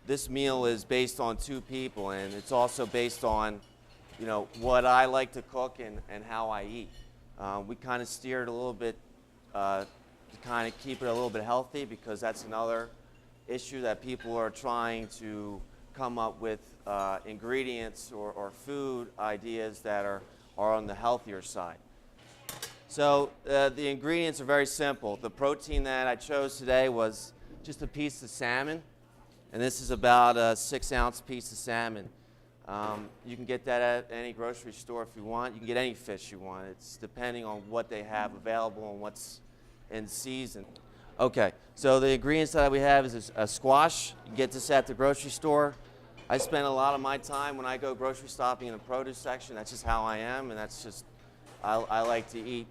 this meal is based on 2 people, and it's also based on, what I like to cook and how I eat. We kind of steered a little bit to kind of keep it a little bit healthy, because that's another issue that people are trying to come up with ingredients or food ideas that are on the healthier side. So the ingredients are very simple. The protein that I chose today was just a piece of salmon, and this is about a 6-ounce piece of salmon. You can get that at any grocery store if you want. You can get any fish you want. It's depending on what they have available and what's in season. Okay, so the ingredients that we have is a squash. You can get this at the grocery store. I spend a lot of my time when I go grocery shopping in the produce section. That's just how I am, and that's just, I like to eat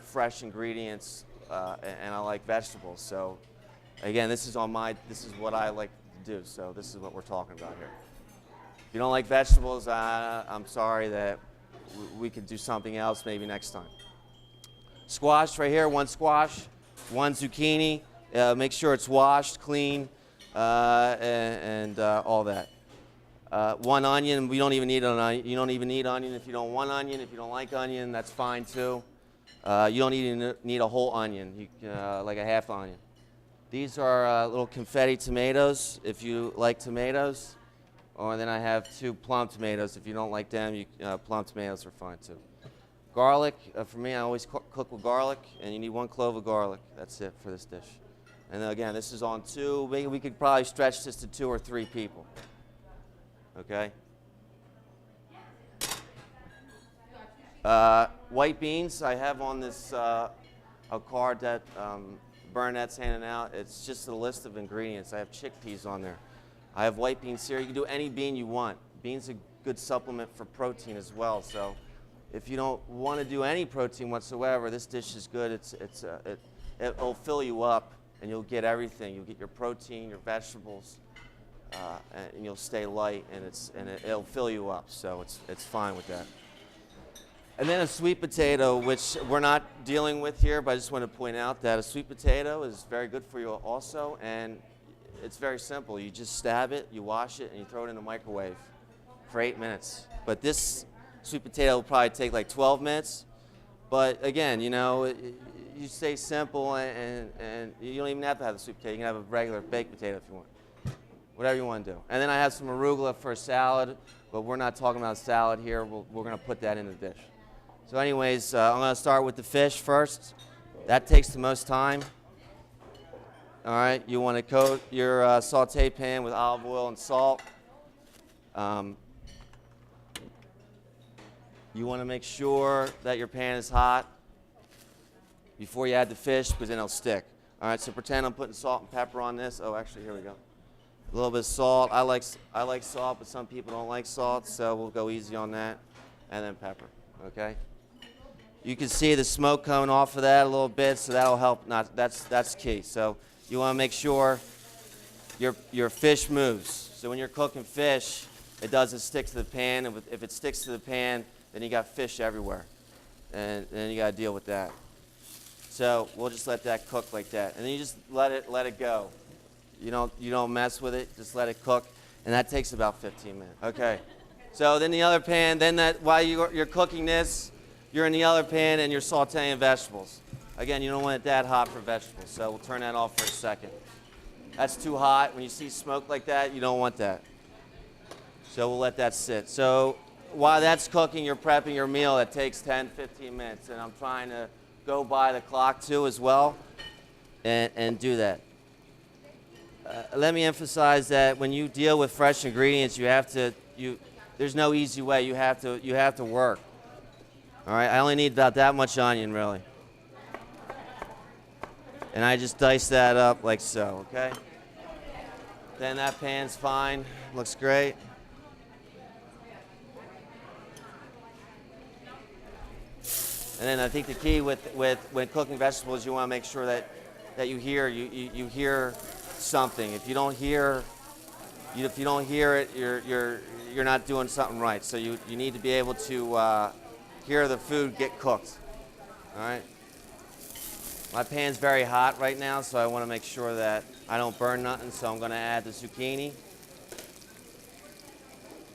fresh ingredients, and I like vegetables. So again, this is what I like to do, so this is what we're talking about here. If you don't like vegetables, I'm sorry, that we could do something else maybe next time. Squash right here, 1 squash, 1 zucchini. Make sure it's washed, clean, and all that. 1 onion. We don't even need an onion. You don't even need onion if you don't want onion. If you don't like onion, that's fine too. You don't even need a whole onion, like a half onion. These are little confetti tomatoes if you like tomatoes. Or then I have 2 plum tomatoes. If you don't like them, plum tomatoes are fine too. Garlic, for me, I always cook with garlic, and you need 1 clove of garlic. That's it for this dish. And then again, this is on 2. Maybe we could probably stretch this to 2 or 3 people. Okay? White beans, I have on this a card that Bernadette's handing out. It's just a list of ingredients. I have chickpeas on there. I have white beans here. You can do any bean you want. Beans are a good supplement for protein as well. So if you don't want to do any protein whatsoever, this dish is good. It'll fill you up, and you'll get everything. You'll get your protein, your vegetables, and you'll stay light, and it'll fill you up. So it's fine with that. And then a sweet potato, which we're not dealing with here, but I just want to point out that a sweet potato is very good for you also, and it's very simple. You just stab it, you wash it, and you throw it in the microwave for 8 minutes. But this sweet potato will probably take like 12 minutes. But again, you stay simple, and you don't even have to have the sweet potato. You can have a regular baked potato if you want. Whatever you want to do. And then I have some arugula for a salad, but we're not talking about salad here. We're going to put that in the dish. So anyways, I'm going to start with the fish first. That takes the most time. All right, you want to coat your saute pan with olive oil and salt. You want to make sure that your pan is hot before you add the fish, because then it'll stick. All right, so pretend I'm putting salt and pepper on this. Oh, actually, here we go. A little bit of salt. I like salt, but some people don't like salt, so we'll go easy on that. And then pepper, okay? You can see the smoke coming off of that a little bit, so that'll help. That's key. So you want to make sure your fish moves. So when you're cooking fish, it doesn't stick to the pan. If it sticks to the pan, then you got fish everywhere, and then you got to deal with that. So we'll just let that cook like that, and then you just let it go. You don't mess with it. Just let it cook, and that takes about 15 minutes. Okay. So then the other pan. While you're cooking this, you're in the other pan and you're sautéing vegetables. Again, you don't want it that hot for vegetables, so we'll turn that off for a second. That's too hot. When you see smoke like that, you don't want that. So we'll let that sit. So while that's cooking, you're prepping your meal. That takes 10, 15 minutes, and I'm trying to go by the clock too as well, and do that. Let me emphasize that when you deal with fresh ingredients, there's no easy way. You have to work. All right, I only need about that much onion, really. And I just dice that up like so, okay? Then that pan's fine, looks great. And then I think the key with when cooking vegetables, you want to make sure that you hear something. If you don't hear it, you're not doing something right. So you need to be able to hear the food get cooked. All right. My pan's very hot right now, so I want to make sure that I don't burn nothing. So I'm going to add the zucchini.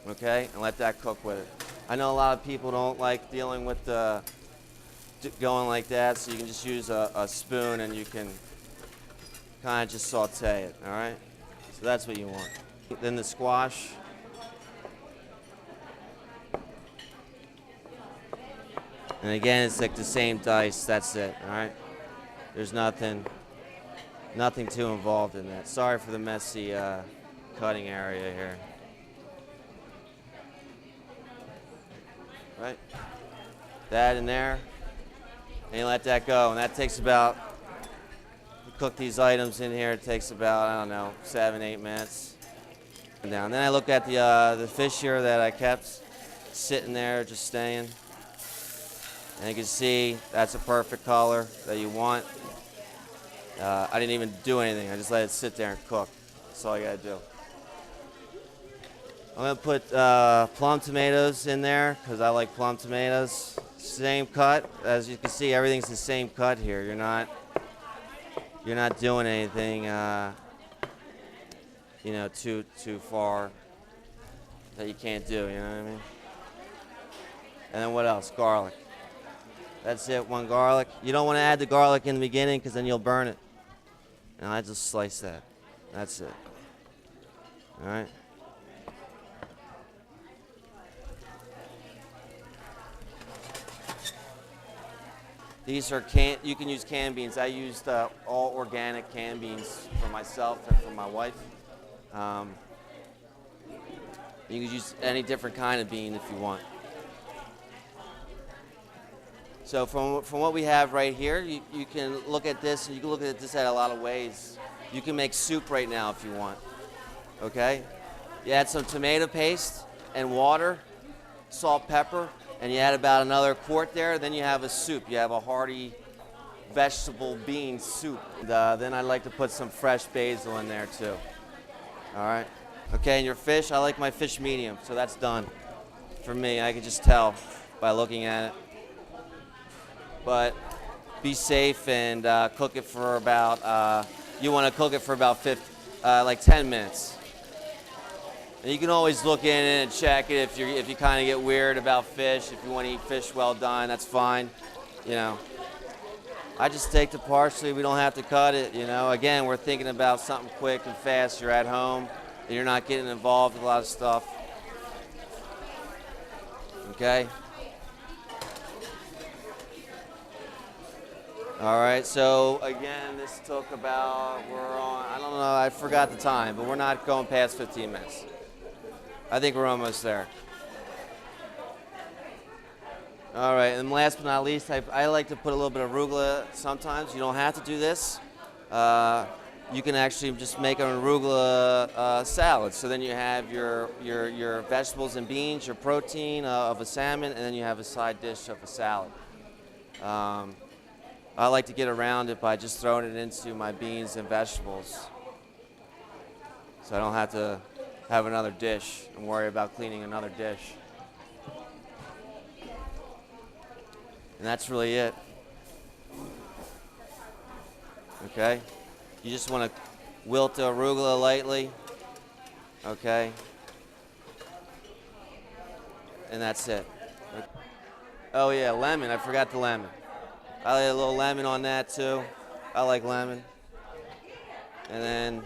okay, and let that cook with it. I know a lot of people don't like dealing with the going like that, so you can just use a spoon and you can kind of just saute it, all right? So that's what you want. Then the squash. And again, it's like the same dice, that's it, all right? There's nothing too involved in that. Sorry for the messy cutting area here. Right? That in there, and you let that go. And that takes about, you cook these items in here, it takes about, I don't know, 7-8 minutes. And then I look at the fish here that I kept sitting there, just staying. And you can see that's a perfect color that you want. I didn't even do anything. I just let it sit there and cook. That's all you gotta do. I'm gonna put plum tomatoes in there because I like plum tomatoes. Same cut. As you can see, everything's the same cut here. You're not doing anything, you know, too far that you can't do. You know what I mean? And then what else? Garlic. That's it. 1 garlic. You don't want to add the garlic in the beginning because then you'll burn it. And I just slice that. That's it. All right. These are you can use canned beans. I used all organic canned beans for myself and for my wife. You can use any different kind of bean if you want. So from what we have right here, you can look at this, and you can look at this at a lot of ways. You can make soup right now if you want, okay? You add some tomato paste and water, salt, pepper, and you add about another quart there, then you have a soup. You have a hearty vegetable bean soup. And, then I like to put some fresh basil in there too, all right? Okay, and your fish, I like my fish medium, so that's done. For me, I can just tell by looking at it. But be safe and cook it for about, you want to cook it for about 10 minutes. And you can always look in it and check it if you kind of get weird about fish. If you want to eat fish well done, that's fine. You know, I just take the parsley. We don't have to cut it. You know, again, we're thinking about something quick and fast. You're at home and you're not getting involved with a lot of stuff. Okay. All right, so again, this took about, I don't know, I forgot the time, but we're not going past 15 minutes. I think we're almost there. All right, and last but not least, I like to put a little bit of arugula sometimes. You don't have to do this. You can actually just make an arugula salad. So then you have your vegetables and beans, your protein of a salmon, and then you have a side dish of a salad. I like to get around it by just throwing it into my beans and vegetables, so I don't have to have another dish and worry about cleaning another dish. And that's really it. Okay? You just want to wilt the arugula lightly. Okay? And that's it. Oh yeah, lemon. I forgot the lemon. I like a little lemon on that too. I like lemon. And then,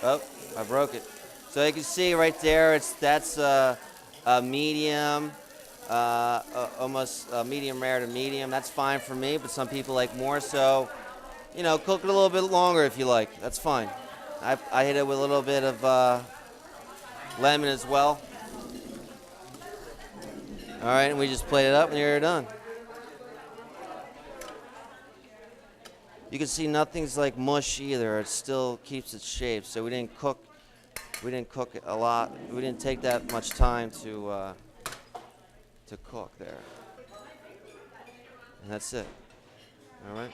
oh, I broke it. So you can see right there, that's a medium, almost medium rare to medium. That's fine for me, but some people like more. So, you know, cook it a little bit longer if you like. That's fine. I hit it with a little bit of lemon as well. All right, and we just plate it up and you're done. You can see nothing's like mush either. It still keeps its shape. So we didn't cook it a lot. We didn't take that much time to cook there. And that's it. All right.